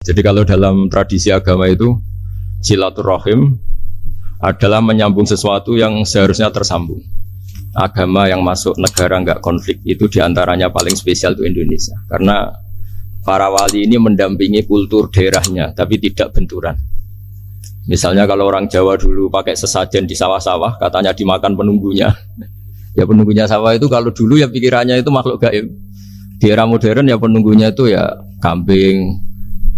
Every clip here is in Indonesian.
Jadi kalau dalam tradisi agama itu silaturahim adalah menyambung sesuatu yang seharusnya tersambung. Agama yang masuk negara enggak konflik itu diantaranya paling spesial itu Indonesia. Karena para wali ini mendampingi kultur daerahnya, tapi tidak benturan. Misalnya kalau orang Jawa dulu pakai sesajen di sawah-sawah, katanya dimakan penunggunya. Ya penunggunya sawah itu kalau dulu ya pikirannya itu makhluk gaib. Di era modern ya penunggunya itu ya kambing,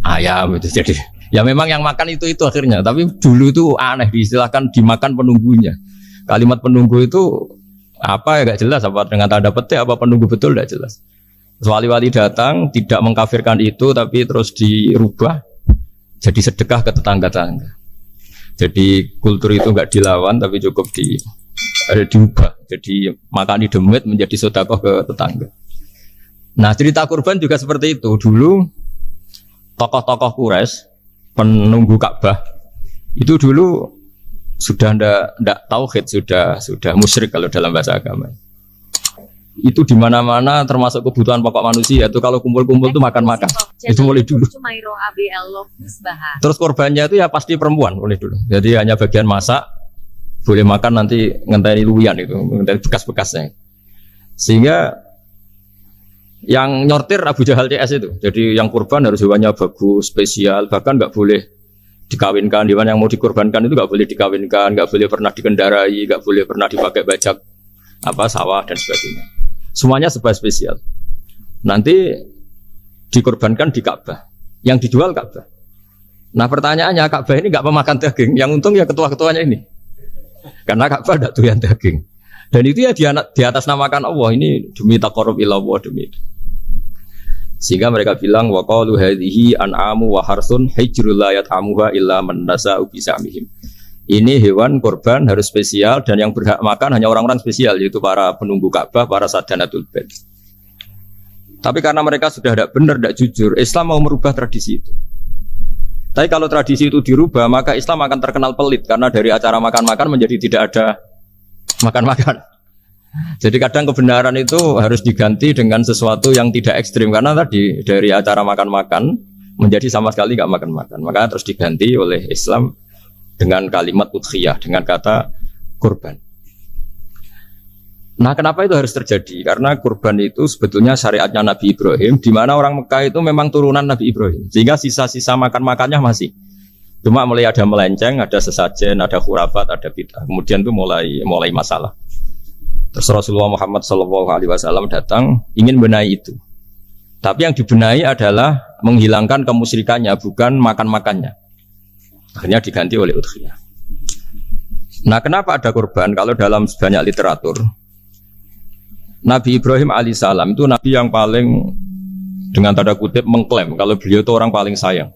ayam itu. Jadi ya memang yang makan itu akhirnya. Tapi dulu itu aneh diistilahkan dimakan penunggunya. Kalimat penunggu itu apa ya gak jelas, apa dengan tanda petik apa penunggu betul gak jelas. Wali-wali datang tidak mengkafirkan itu tapi terus dirubah jadi sedekah ke tetangga-tetangga. Jadi kultur itu gak dilawan tapi cukup diubah. Jadi makani demit menjadi sedekah ke tetangga. Nah cerita kurban juga seperti itu. Dulu tokoh-tokoh Quraisy penunggu Ka'bah itu dulu sudah ndak tauhid, sudah musyrik kalau dalam bahasa agama. Itu di mana-mana termasuk kebutuhan pokok manusia itu kalau kumpul-kumpul itu makan-makan. Itu mulai dulu. Terus korbannya itu ya pasti perempuan mulai dulu. Jadi hanya bagian masak, boleh makan nanti ngenteni luwian itu, ngenteni bekas-bekasnya. Sehingga yang nyortir Abu Jahal CS itu. Jadi yang kurban harus hewannya bagus, spesial, bahkan nggak boleh dikawinkan. Hewan yang mau dikorbankan itu nggak boleh dikawinkan, nggak boleh pernah dikendarai, nggak boleh pernah dipakai bajak sawah dan sebagainya. Semuanya serba spesial. Nanti dikorbankan di Ka'bah, yang dijual Ka'bah. Nah pertanyaannya Ka'bah ini nggak memakan daging, yang untung ya ketua-ketuanya ini, karena Ka'bah tidak doyan daging. Dan itu ya di atas namakan Allah, ini demi taqarrub ila Allah, demi. Sehingga mereka bilang wa qalu hadhihi an'amu wa harsun hijrul la yat'amuha illa man nasa'u bi sa'mihim. Ini hewan kurban harus spesial dan yang berhak makan hanya orang-orang spesial, yaitu para penunggu Ka'bah, para sadanatul bait. Tapi karena mereka sudah tidak benar, tidak jujur, Islam mau merubah tradisi itu. Tapi kalau tradisi itu dirubah, maka Islam akan terkenal pelit karena dari acara makan-makan menjadi tidak ada makan-makan. Jadi kadang kebenaran itu harus diganti dengan sesuatu yang tidak ekstrim, karena tadi dari acara makan-makan menjadi sama sekali nggak makan-makan. Maka terus diganti oleh Islam dengan kalimat udhiyah, dengan kata kurban. Nah kenapa itu harus terjadi? Karena kurban itu sebetulnya syariatnya Nabi Ibrahim, di mana orang Mekah itu memang turunan Nabi Ibrahim, sehingga sisa-sisa makan-makannya masih. Cuma mulai ada melenceng, ada sesajen, ada khurafat, ada bid'ah. Kemudian itu mulai masalah. Terus Rasulullah Muhammad SAW datang ingin benahi itu. Tapi yang dibenahi adalah menghilangkan kemusyrikannya, bukan makan-makannya. Akhirnya diganti oleh udhiyah. Nah kenapa ada kurban? Kalau dalam banyak literatur, Nabi Ibrahim alaihissalam itu Nabi yang paling dengan tanda kutip mengklaim kalau beliau itu orang paling sayang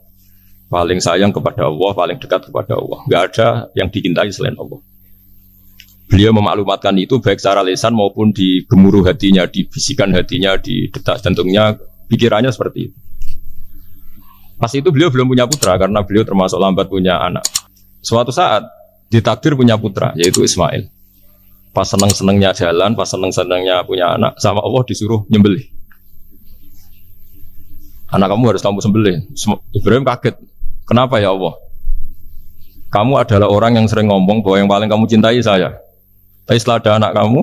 kepada Allah, paling dekat kepada Allah. Gak ada yang dicintai selain Allah. Beliau memaklumatkan itu baik secara lisan maupun di gemuruh hatinya, di bisikan hatinya, di detak jantungnya, pikirannya seperti itu. Pas itu beliau belum punya putra karena beliau termasuk lambat punya anak. Suatu saat ditakdir punya putra, yaitu Ismail. Pas seneng-senengnya jalan, pas seneng-senengnya punya anak, sama Allah disuruh nyembelih. Anak kamu harus kamu sembelih. Ibrahim kaget. Kenapa ya Allah? Kamu adalah orang yang sering ngomong bahwa yang paling kamu cintai saya. Tapi setelah ada anak kamu,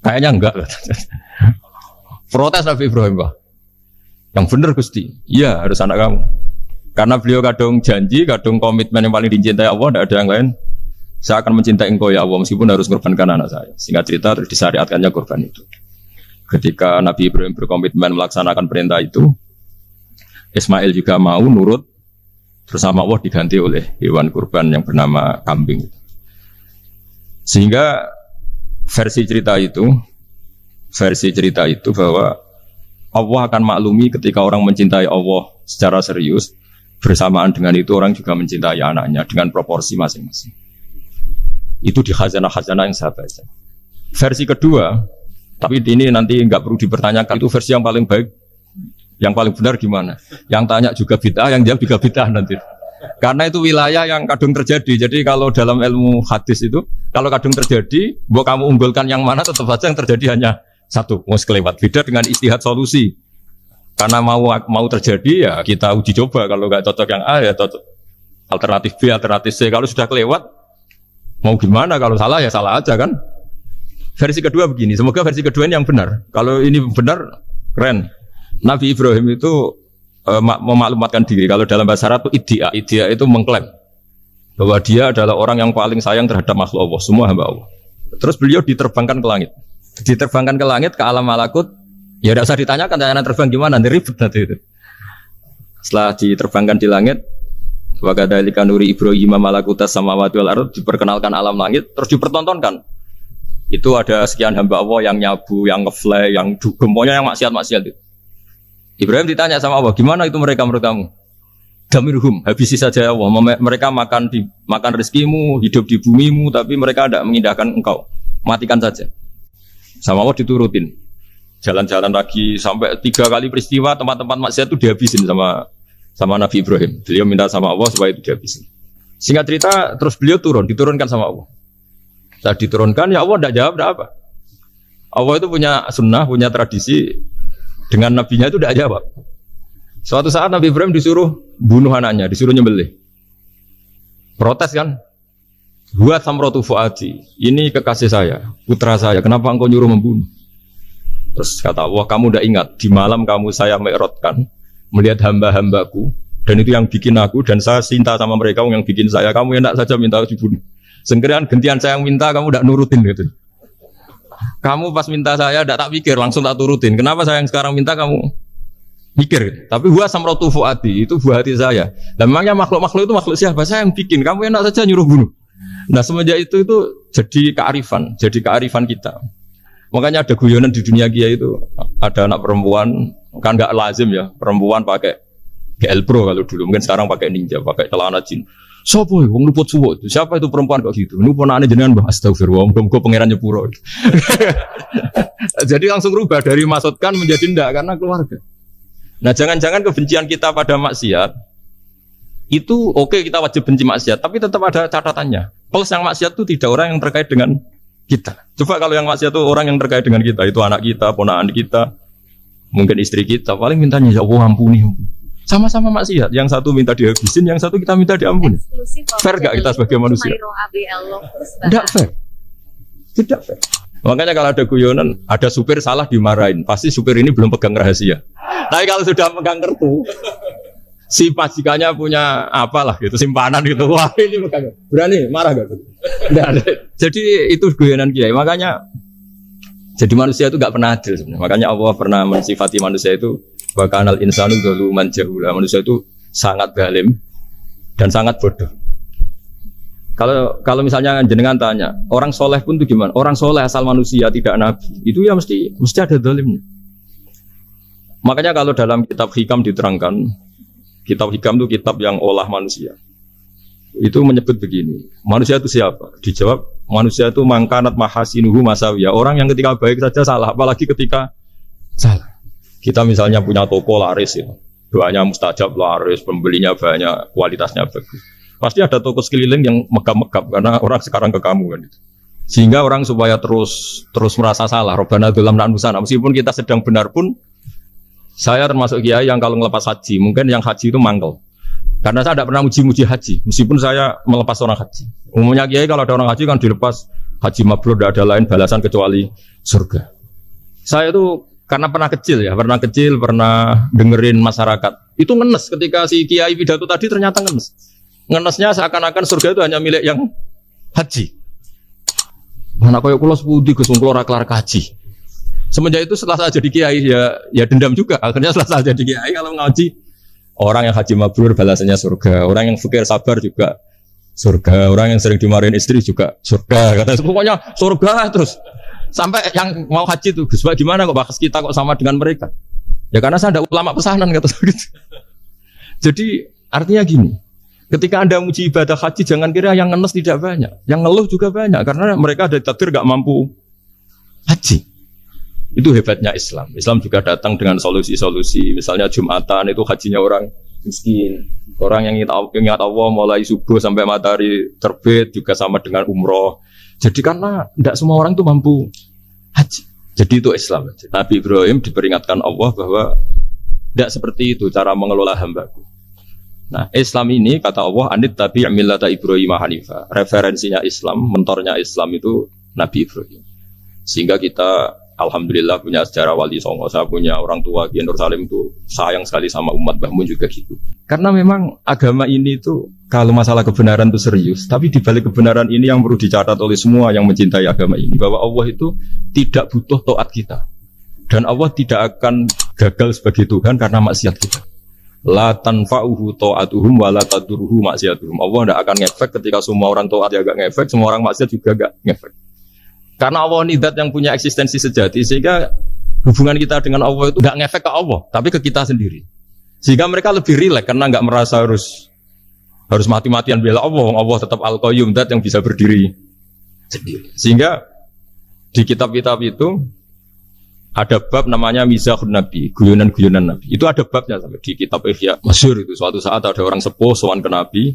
kayaknya enggak. Protes Nabi Ibrahim, Pak. Yang benar Gusti, iya harus anak kamu. Karena beliau kadung janji, kadung komitmen yang paling dicintai Allah, tidak ada yang lain. Saya akan mencintai engkau ya Allah, meskipun harus mengorbankan anak saya. Singkat cerita, terus disyariatkannya kurban itu. Ketika Nabi Ibrahim berkomitmen melaksanakan perintah itu, Ismail juga mau nurut, terus sama Allah diganti oleh hewan kurban yang bernama kambing. Sehingga versi cerita itu bahwa Allah akan maklumi ketika orang mencintai Allah secara serius, bersamaan dengan itu orang juga mencintai anaknya dengan proporsi masing-masing. Itu di khazanah-khazanah yang saya baca. Versi kedua, tapi ini nanti nggak perlu dipertanyakan, itu versi yang paling baik, yang paling benar gimana? Yang tanya juga bid'ah, yang jawab juga bid'ah nanti. Karena itu wilayah yang kadung terjadi. Jadi kalau dalam ilmu hadis itu, kalau kadung terjadi, bahwa kamu unggulkan yang mana, tetap saja yang terjadi hanya satu, mau kelewat. Beda dengan istihad solusi. Karena mau terjadi ya kita uji coba. Kalau nggak cocok yang A ya cocok alternatif B, alternatif C. Kalau sudah kelewat mau gimana? Kalau salah ya salah aja kan. Versi kedua begini. Semoga versi kedua ini yang benar. Kalau ini benar keren. Nabi Ibrahim itu memaklumatkan diri. Kalau dalam bahasa Arab itu iddia itu mengklaim bahwa dia adalah orang yang paling sayang terhadap makhluk Allah, semua hamba Allah. Terus beliau diterbangkan ke langit. Diterbangkan ke langit ke alam malakut. Ya tidak usah ditanyakan tanya terbang gimana, nanti ribet nanti itu. Setelah diterbangkan di langit, wa kadzalika nuri Ibrahim malakutas samawati wal ardh, diperkenalkan alam langit, terus dipertontonkan. Itu ada sekian hamba Allah yang nyabu, yang ngefly, yang dugem, pokoknya yang maksiat-maksiat itu. Ibrahim ditanya sama Allah, gimana itu mereka menurut kamu? Damirhum, habisi saja Allah. Mereka makan rezekimu, hidup di bumimu, tapi mereka tidak mengindahkan engkau. Matikan saja. Sama Allah diturutin. Jalan-jalan lagi sampai 3 kali peristiwa tempat-tempat maksiat itu dihabisin sama Nabi Ibrahim. Beliau minta sama Allah supaya itu dihabisin. Singkat cerita, terus beliau diturunkan sama Allah. Saat diturunkan, ya Allah tidak jawab, tidak apa. Allah itu punya sunnah, punya tradisi. Dengan nabinya itu tidak jawab. Suatu saat Nabi Ibrahim disuruh bunuh anaknya, disuruh nyembelih. Protes kan? Buat samrotu fuadi. Ini kekasih saya, putra saya. Kenapa engkau nyuruh membunuh? Terus kata Allah, kamu udah ingat di malam kamu saya mi'rajkan melihat hamba-hambaku dan itu yang bikin aku dan saya cinta sama mereka yang bikin saya. Kamu enak saja minta dibunuh. Sengkirian gentian saya yang minta kamu udah nurutin gitu. Kamu pas minta saya tidak tak pikir langsung tak turutin. Kenapa saya yang sekarang minta kamu mikir? Gitu. Tapi huwa samratu fuadi itu buah hati saya. Dan memangnya makhluk-makhluk itu makhluk siapa? Saya yang bikin. Kamu enak saja nyuruh bunuh. Nah semenjak itu jadi kearifan kita. Makanya ada guyonan di dunia kiai itu ada anak perempuan kan nggak lazim ya perempuan pakai GL Pro kalau dulu mungkin sekarang pakai Ninja pakai celana jin. Sopo wong luput suwo itu siapa itu perempuan kok gitu? Ini ponakane jenengan Mbah astagfirullah muga-muga pangeran nyepuro. Jadi langsung rubah dari maksudkan menjadi ndak karena keluarga. Nah jangan-jangan kebencian kita pada maksiat itu oke, kita wajib benci maksiat tapi tetap ada catatannya. Plus yang maksiat itu tidak orang yang terkait dengan kita. Coba kalau yang maksiat itu orang yang terkait dengan kita, itu anak kita, ponakan kita, mungkin istri kita, paling mintanya ya Allah ampuni. Sama-sama maksiat, yang satu minta dihabisin, yang satu kita minta diampuni. Fair gak kita sebagai manusia? Tidak fair. Tidak fair. Makanya kalau ada guyonan, ada supir salah dimarahin, pasti supir ini belum pegang rahasia. Tapi kalau sudah pegang kartu, si majikannya punya apalah gitu, simpanan gitu, wah ini pegang, berani marah gak tuh? Jadi itu guyonan kiai. Makanya jadi manusia itu gak pernah adil sebenarnya. Makanya Allah pernah mensifati manusia itu wa kanal insanu zaluman jahula. Manusia itu sangat zalim dan sangat bodoh. Kalau misalnya jenengan tanya, orang soleh pun itu gimana? Orang soleh asal manusia tidak nabi, itu ya mesti ada zalimnya. Makanya kalau dalam kitab Hikam diterangkan, kitab Hikam itu kitab yang olah manusia. Itu menyebut begini, manusia itu siapa? Dijawab, manusia itu mangkanat mahasinuhu masawiyah. Orang yang ketika baik saja salah, apalagi ketika salah. Kita misalnya punya toko laris ya, doanya mustajab laris, pembelinya banyak, kualitasnya bagus. Pasti ada toko sekeliling yang megap-megap karena orang sekarang ke kamu kan. Sehingga orang supaya terus merasa salah. Robbana dzalamna anfusana. Meskipun kita sedang benar pun, saya termasuk kiai yang kalau ngelepas haji, mungkin yang haji itu mangkel. Karena saya tidak pernah muji-muji haji, meskipun saya melepas orang haji. Umumnya kiai kalau ada orang haji kan dilepas haji mabrur, tidak ada lain balasan kecuali surga. Saya itu karena pernah kecil, pernah dengerin masyarakat. Itu ngenes ketika si kiai pidato tadi ternyata ngenes. Ngenesnya seakan-akan surga itu hanya milik yang haji. Mana koyo kula sepudi Gus wong kula ora kelar kaji. Semenjak itu setelah saya jadi kiai ya dendam juga. Akhirnya setelah saya jadi kiai kalau ngaji orang yang haji mabrur balasannya surga, orang yang fakir sabar juga surga, orang yang sering dimarahin istri juga surga. Kata pokoknya surga terus. Sampai yang mau haji itu, Gus, gimana kok bahas kita kok sama dengan mereka? Ya karena saya ada ulama pesanan kata gitu. Jadi artinya gini, ketika Anda muji ibadah haji jangan kira yang ngenes tidak banyak, yang ngeluh juga banyak karena mereka ada takdir gak mampu haji. Itu hebatnya Islam. Islam juga datang dengan solusi-solusi. Misalnya Jumatan itu hajinya orang miskin. Orang yang ingat Allah mulai subuh sampai matahari terbit juga sama dengan umroh. Jadi karena tidak semua orang itu mampu haji. Jadi itu Islam. Nabi Ibrahim diperingatkan Allah bahwa Tidak seperti itu cara mengelola hambaku. Nah, Islam ini kata Allah, anit tabi' millata Ibrahim hanifa. Referensinya Islam, mentornya Islam itu Nabi Ibrahim. Sehingga kita alhamdulillah punya sejarah wali songo. Saya punya orang tua Kiai Nur Salim itu sayang sekali sama umat, Mbah Mun juga gitu. Karena memang agama ini itu kalau masalah kebenaran itu serius, tapi di balik kebenaran ini yang perlu dicatat oleh semua yang mencintai agama ini, bahwa Allah itu tidak butuh taat kita. Dan Allah tidak akan gagal sebagai Tuhan karena maksiat kita. La tanfa'uhu ta'atuhum wa la tadurruhu maksiatuhum. Allah tidak akan ngefek ketika semua orang taat ya gak ngefek, semua orang maksiat juga gak ngefek. Karena Allah ini zat yang punya eksistensi sejati, sehingga hubungan kita dengan Allah itu gak ngefek ke Allah, tapi ke kita sendiri. Sehingga mereka lebih rileks karena gak merasa harus mati-matian bela Allah. Allah tetap Al-Qayyum, zat yang bisa berdiri sendiri. Sehingga di kitab-kitab itu ada bab namanya Mizahun Nabi, guyonan-guyonan Nabi. Itu ada babnya sampai di kitab Ihya masyhur itu. Suatu saat ada orang sepuh sowan ke Nabi,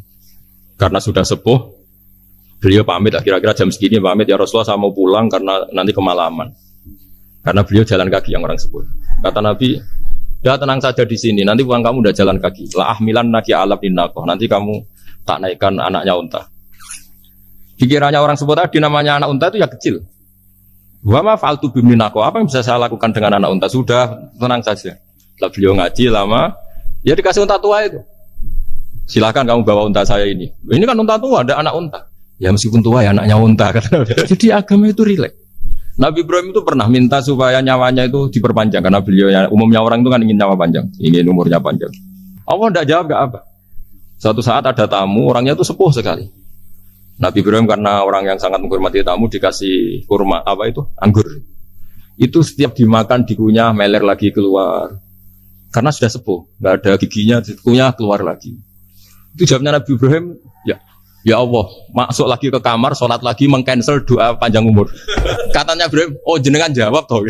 karena sudah sepuh, beliau pamit, kira-kira jam segini pamit, ya Rasulullah saya mau pulang karena nanti kemalaman. Karena beliau jalan kaki yang orang sepuh. Kata Nabi, ya tenang saja di sini, nanti pulang kamu udah jalan kaki. La ahmilan naki alab dinnakoh, nanti kamu tak naikkan anaknya unta. Pikirannya orang sepuh tadi namanya anak unta itu ya kecil. Wa ma fa'altu bimninako, apa yang bisa saya lakukan dengan anak unta? Sudah, tenang saja. Setelah beliau ngaji lama, ya dikasih unta tua itu. Silakan kamu bawa unta saya ini. Ini kan unta tua, ada anak unta. Ya meskipun tua ya anaknya unta. Jadi agama itu rileks. Nabi Ibrahim itu pernah minta supaya nyawanya itu diperpanjang, karena beliau umumnya orang itu kan ingin nyawa panjang, ingin umurnya panjang. Allah tidak jawab gak apa. Suatu saat ada tamu, orangnya itu sepuh sekali. Nabi Ibrahim karena orang yang sangat menghormati tamu dikasih kurma, apa itu? Anggur. Itu setiap dimakan dikunyah, meler lagi keluar. Karena sudah sepuh, nggak ada giginya, dikunyah keluar lagi. Itu jawabnya Nabi Ibrahim, ya Allah, masuk lagi ke kamar, sholat lagi, mengcancel doa panjang umur. Katanya Ibrahim, oh jenengan jawab toh.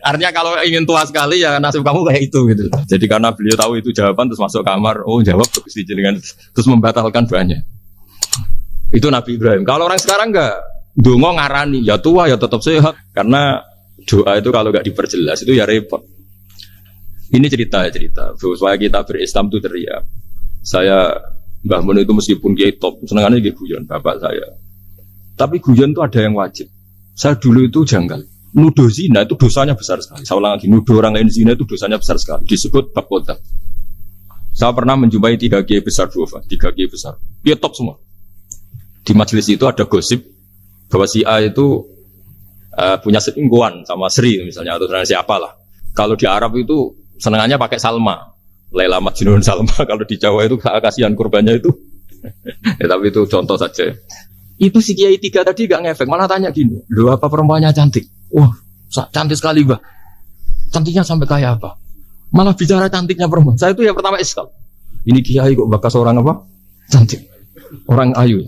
Artinya kalau ingin tua sekali ya nasib kamu kayak itu gitu. Jadi karena beliau tahu itu jawaban, terus masuk kamar, oh jawab terus jenengan, terus membatalkan doanya. Itu Nabi Ibrahim. Kalau orang sekarang enggak, dongo ngarani, ya tua ya tetap sehat. Karena doa itu kalau enggak diperjelas itu ya repot. Ini cerita supaya kita berislam itu teriak. Saya Mbah Mun itu meskipun kiai top, senengannya dia guyon bapak saya. Tapi guyon itu ada yang wajib. Saya dulu itu janggal. Nuduh zina itu dosanya besar sekali. Saya ulang lagi, nuduh orang lain zina itu dosanya besar sekali. Disebut bab qadzaf. Saya pernah menjumpai 3 kiai besar dua, 3 kiai besar. Dia top semua. Di majelis itu ada gosip bahwa si A itu punya selingkuhan sama Sri misalnya atau siapa lah. Kalau di Arab itu senangannya pakai Salma, Laila Majnun Salma. Kalau di Jawa itu kasihan kurbannya itu. Ya, tapi itu contoh saja. Itu si Kiai 3 tadi gak ngefek, malah tanya gini, loh apa perempuannya cantik? Wah, cantik sekali Mbah. Cantiknya sampai kayak apa? Malah bicara cantiknya perempuan. Saya itu ya pertama iskal. Ini Kiai kok bakas orang apa? Cantik. Orang ayu.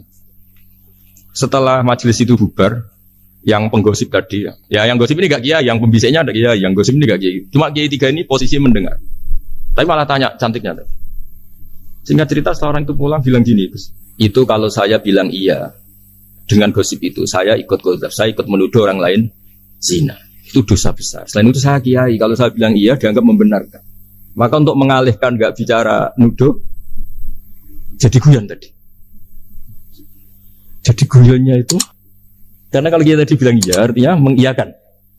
Setelah majelis itu bubar, yang penggosip tadi ya yang gosip ini gak kiai, yang pembisiknya ada kiai, yang gosip ini gak kiai. Cuma kiai 3 ini posisi mendengar. Tapi malah tanya cantiknya. Singkat cerita setelah orang itu pulang bilang gini, itu kalau saya bilang iya dengan gosip itu, saya ikut qadzaf, saya ikut menuduh orang lain zina. Itu dosa besar. Selain itu saya kiai, kalau saya bilang iya dianggap membenarkan. Maka untuk mengalihkan gak bicara nuduh, jadi guyon tadi. Jadi guyonnya itu, karena kalau kita tadi bilang iya, artinya mengiyakan.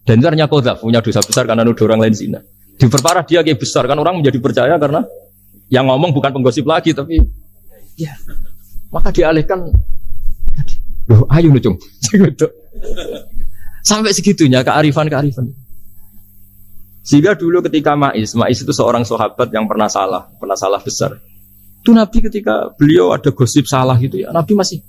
Dan itu artinya qadzaf, punya dosa besar karena nuduh orang lain zina. Diperparah dia kayak besar, kan orang menjadi percaya karena yang ngomong bukan penggosip lagi, tapi ya, maka dialihkan. Loh, ayo nucung. Sampai segitunya kearifan. Sehingga dulu ketika Ma'is itu seorang sahabat yang pernah salah besar. Itu Nabi ketika beliau ada gosip salah gitu ya, Nabi masih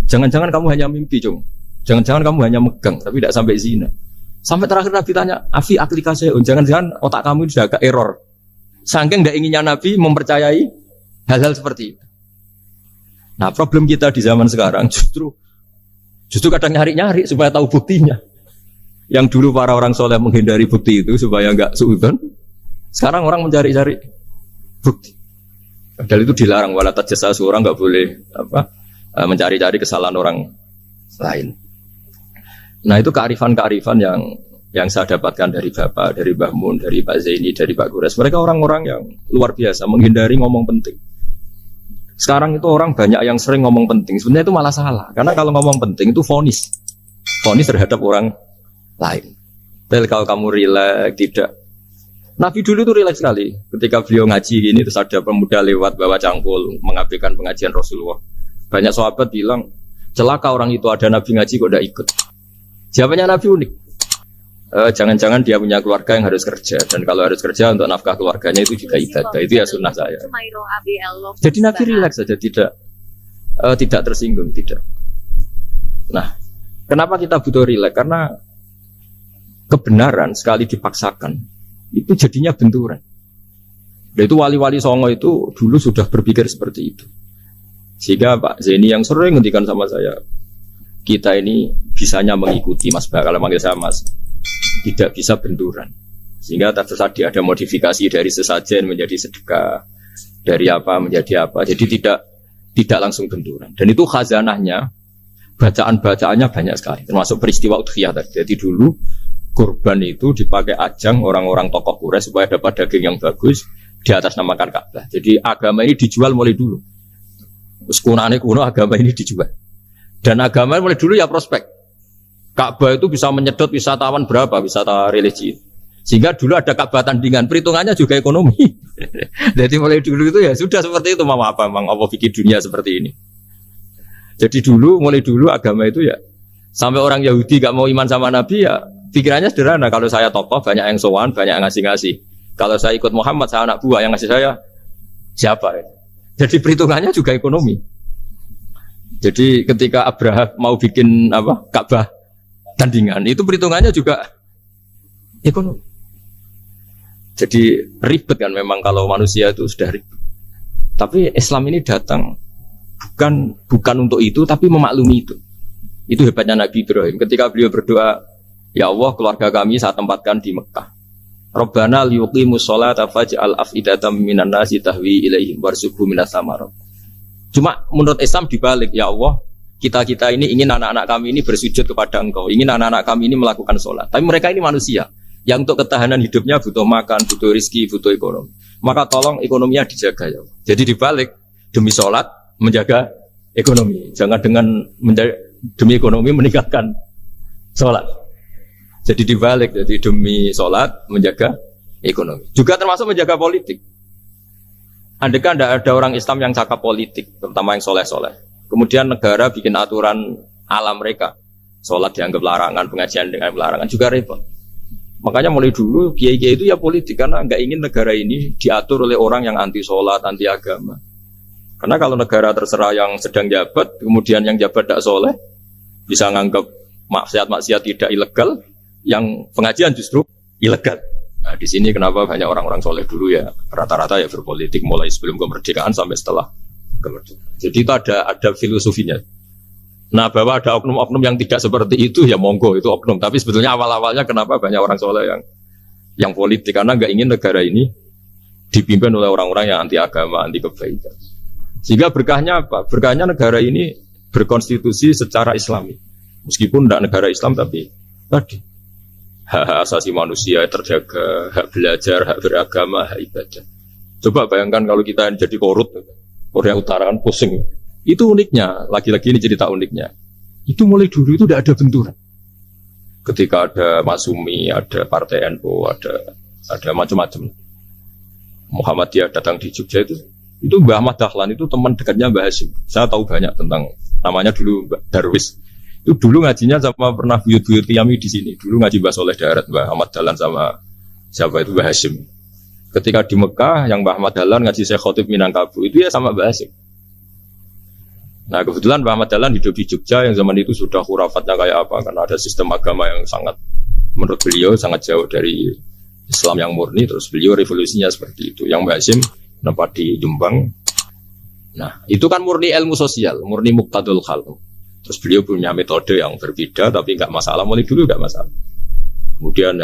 jangan-jangan kamu hanya mimpi, Cung. Jangan-jangan kamu hanya megang, tapi tidak sampai zina. Sampai terakhir Nabi tanya, Afi aklikase, jangan-jangan otak kamu sudah agak error. Saking tidak inginnya Nabi mempercayai hal-hal seperti itu. Nah, problem kita di zaman sekarang justru kadang nyari-nyari supaya tahu buktinya. Yang dulu para orang soleh menghindari bukti itu supaya enggak suudzon. Sekarang orang mencari-cari bukti. Padahal itu dilarang, wala tajassasu, orang enggak boleh mencari-cari kesalahan orang lain. Nah, itu kearifan-kearifan yang yang saya dapatkan dari Bapak, dari Mbah Mun, dari Pak Zaini, dari Pak Gures. Mereka orang-orang yang luar biasa, menghindari ngomong penting. Sekarang itu orang banyak yang sering ngomong penting. Sebenarnya itu malah salah. Karena kalau ngomong penting itu vonis. Vonis terhadap orang lain. Tapi kalau kamu rileks, tidak. Nabi dulu itu rileks sekali. Ketika beliau ngaji gini, terus ada pemuda lewat bawa cangkul, mengabaikan pengajian Rasulullah. Banyak sahabat bilang, celaka orang itu ada Nabi ngaji kok tidak ikut. Jawabannya Nabi unik. Jangan-jangan dia punya keluarga yang harus kerja, dan kalau harus kerja untuk nafkah keluarganya itu juga ibadah. Itu ya sunnah saya. Jadi Nabi rileks saja, tidak tersinggung, tidak. Nah, kenapa kita butuh rileks? Karena kebenaran sekali dipaksakan itu jadinya benturan. Dan itu wali-wali Songo itu dulu sudah berpikir seperti itu. Sehingga Pak Zaini yang sering ngendikan sama saya, kita ini bisanya mengikuti Mas Bah, kalau manggil saya Mas, tidak bisa benturan. Sehingga tadi ada modifikasi dari sesajen menjadi sedekah, dari apa menjadi apa. Jadi tidak langsung benturan. Dan itu khazanahnya, bacaan-bacaannya banyak sekali. Termasuk peristiwa udhiyah tadi. Jadi dulu kurban itu dipakai ajang orang-orang tokoh Quraisy supaya dapat daging yang bagus di atas namakan Ka'bah. Jadi agama ini dijual mulai dulu. Kuno agama ini dijual. Dan agama mulai dulu ya prospek. Ka'bah itu bisa menyedot wisatawan berapa, wisata religi. Sehingga dulu ada Ka'bah tandingan, perhitungannya juga ekonomi. Jadi mulai dulu itu ya sudah seperti itu, mau apa memang Allah bikin dunia seperti ini. Jadi mulai dulu agama itu ya, sampai orang Yahudi gak mau iman sama Nabi ya, pikirannya sederhana, kalau saya tokoh banyak yang sowan, banyak yang ngasih-ngasih. Kalau saya ikut Muhammad, saya anak buah, yang ngasih saya siapa? Jadi perhitungannya juga ekonomi. Jadi ketika Abraham mau bikin Ka'bah tandingan, itu perhitungannya juga ekonomi. Jadi ribet kan memang kalau manusia itu sudah ribet. Tapi Islam ini datang bukan untuk itu, tapi memaklumi itu. Itu hebatnya Nabi Ibrahim. Ketika beliau berdoa, ya Allah, keluarga kami saya tempatkan di Mekah. Rabbana liyuqimus sholata faj'al af'idatam minan nasi tahwi ilaihim warzuqhum minas samarat. Cuma menurut Islam dibalik, ya Allah, kita ini ingin anak-anak kami ini bersujud kepada Engkau, ingin anak-anak kami ini melakukan sholat. Tapi mereka ini manusia yang untuk ketahanan hidupnya butuh makan, butuh rezeki, butuh ekonomi. Maka tolong ekonominya dijaga ya Allah. Jadi dibalik, demi sholat menjaga ekonomi. Jangan dengan demi ekonomi meninggalkan sholat. Jadi dibalik, jadi demi sholat menjaga ekonomi. Juga termasuk menjaga politik. Andaikan tidak ada orang Islam yang cakap politik, terutama yang soleh-soleh. Kemudian negara bikin aturan ala mereka. Sholat dianggap larangan, pengajian dengan larangan, juga repot. Makanya mulai dulu kiai-kiai itu ya politik, karena nggak ingin negara ini diatur oleh orang yang anti sholat, anti agama. Karena kalau negara terserah yang sedang jabat, kemudian yang jabat tidak soleh, bisa nganggap maksiat-maksiat tidak ilegal, yang pengajian justru ilegal. Nah, di sini kenapa banyak orang-orang soleh dulu ya rata-rata ya berpolitik mulai sebelum kemerdekaan sampai setelah kemerdekaan. Jadi itu ada filosofinya. Nah, bahwa ada oknum-oknum yang tidak seperti itu ya monggo, itu oknum. Tapi sebetulnya awal-awalnya kenapa banyak orang soleh yang politik, karena nggak ingin negara ini dipimpin oleh orang-orang yang anti agama, anti kebaikan. Sehingga berkahnya apa? Berkahnya negara ini berkonstitusi secara Islami. Meskipun tidak negara Islam, tapi tadi hak asasi manusia terjaga, hak belajar, hak beragama, hak ibadah. Coba bayangkan kalau kita jadi korut, Korea Utara kan pusing. Itu uniknya, lagi-lagi ini cerita uniknya. Itu mulai dulu itu tidak ada benturan. Ketika ada Masumi, ada Partai NU, ada macam-macam. Muhammadiyah datang di Jogja itu Mbah Ahmad Dahlan itu teman dekatnya Mbah Hasyim. Saya tahu banyak tentang, namanya dulu Mbah Darwis. Itu dulu ngajinya sama pernah buyut-buyut Qiyami di sini. Dulu ngaji Mbah Soleh Darat, Mbah Ahmad Dahlan sama siapa itu Mbah Hasyim. Ketika di Mekah yang Mbah Ahmad Dahlan ngaji Syekh Khotib Minangkabau itu ya sama Mbah Hasyim. Nah kebetulan Mbah Ahmad Dahlan hidup di Jogja yang zaman itu sudah khurafatnya kayak apa, karena ada sistem agama yang sangat, menurut beliau sangat jauh dari Islam yang murni. Terus beliau revolusinya seperti itu. Yang Mbah Hasyim nampak di Jombang. Nah itu kan murni ilmu sosial, murni muqtadul khalq. Terus beliau punya metode yang berbeda, tapi nggak masalah, mulai dulu nggak masalah. Kemudian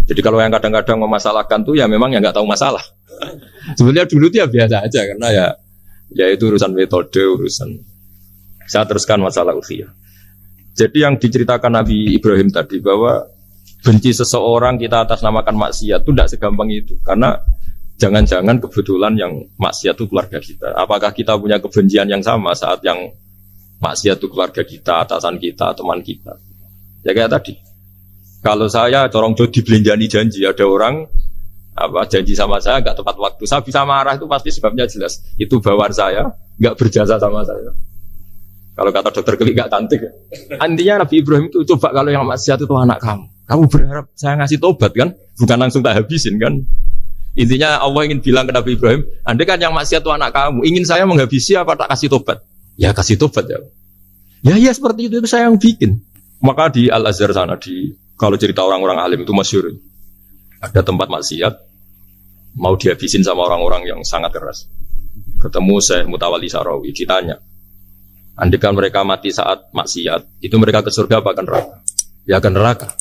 jadi kalau yang kadang-kadang memasalahkan tuh ya memang yang nggak tahu masalah. Sebenarnya dulu tuh ya biasa aja, karena ya itu urusan metode, urusan. Saya teruskan masalah ukhiyah. Jadi yang diceritakan Nabi Ibrahim tadi bahwa benci seseorang kita atas namakan maksiat itu tidak segampang itu. Karena jangan-jangan kebetulan yang maksiat itu keluarga kita. Apakah kita punya kebencian yang sama saat yang maksiat itu keluarga kita, atasan kita, teman kita? Ya kayak tadi. Kalau saya corong jodi belenjani janji, ada orang janji sama saya nggak tepat waktu, saya bisa marah itu pasti sebabnya jelas. Itu bawaan saya nggak berjasa sama saya. Kalau kata dokter Klik nggak cantik. Intinya Nabi Ibrahim itu coba kalau yang maksiat itu anak kamu berharap saya ngasih tobat kan, bukan langsung tak habisin kan. Intinya Allah ingin bilang ke Nabi Ibrahim, andai kan yang maksiat itu anak kamu, ingin saya menghabisi apa tak kasih tobat? Ya kasih tobat ya. Ya seperti itu saya yang bikin. Maka di Al Azhar sana kalau cerita orang-orang alim itu masyhur. Ada tempat maksiat mau dihabisin sama orang-orang yang sangat keras. Ketemu Syekh Mutawalli Sarawi, ditanya, andai kan mereka mati saat maksiat, itu mereka ke surga apa ke neraka? Ya ke neraka.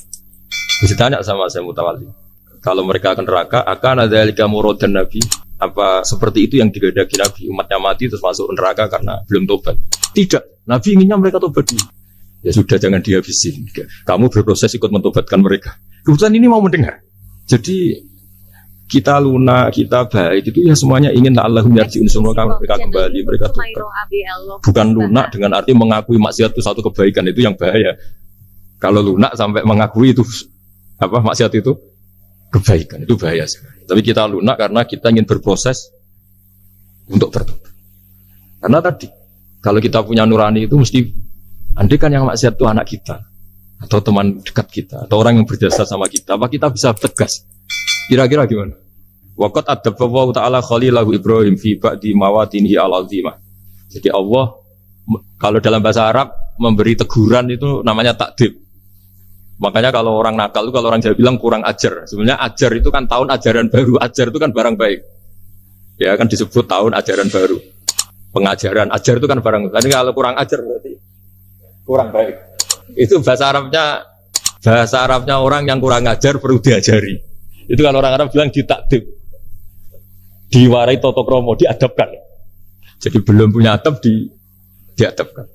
Ditanya sama Syekh Mutawalli, kalau mereka ke neraka, akan ada lika muradan Nabi? Apa seperti itu yang digadaki Nabi? Umatnya mati terus masuk neraka karena belum tobat? Tidak. Nabi inginnya mereka tobat dulu. Ya sudah, jangan dihabisin. Kamu berproses ikut mentobatkan mereka. Kebetulan ini mau mendengar. Jadi kita lunak, kita baik itu ya semuanya ingin Allahum yarji'un semua mereka kembali, mereka tobat. Bukan lunak dengan arti mengakui maksiat itu satu kebaikan, itu yang bahaya. Kalau lunak sampai mengakui itu maksiat itu kebaikan, itu bahaya sekali. Tapi kita lunak karena kita ingin berproses untuk bertobat. Karena tadi kalau kita punya nurani itu mesti, andai kan yang maksiat itu anak kita atau teman dekat kita atau orang yang berjasa sama kita, apa kita bisa tegas? Kira-kira gimana? Waqat adabbahu ta'ala khalilahu Ibrahim fi ba'di mawatinihi al-azimah. Jadi Allah kalau dalam bahasa Arab memberi teguran itu namanya takdib. Makanya kalau orang nakal itu, kalau orang Jawa bilang kurang ajar. Sebenarnya ajar itu kan tahun ajaran baru. Ajar itu kan barang baik. Ya kan disebut tahun ajaran baru. Pengajaran, ajar itu kan barang. Tapi kalau kurang ajar berarti kurang baik. Itu bahasa Arabnya orang yang kurang ajar perlu diajari. Itu kan orang Arab bilang ditakdib, diwarai toto kromo, diadabkan. Jadi belum punya adab diadabkan.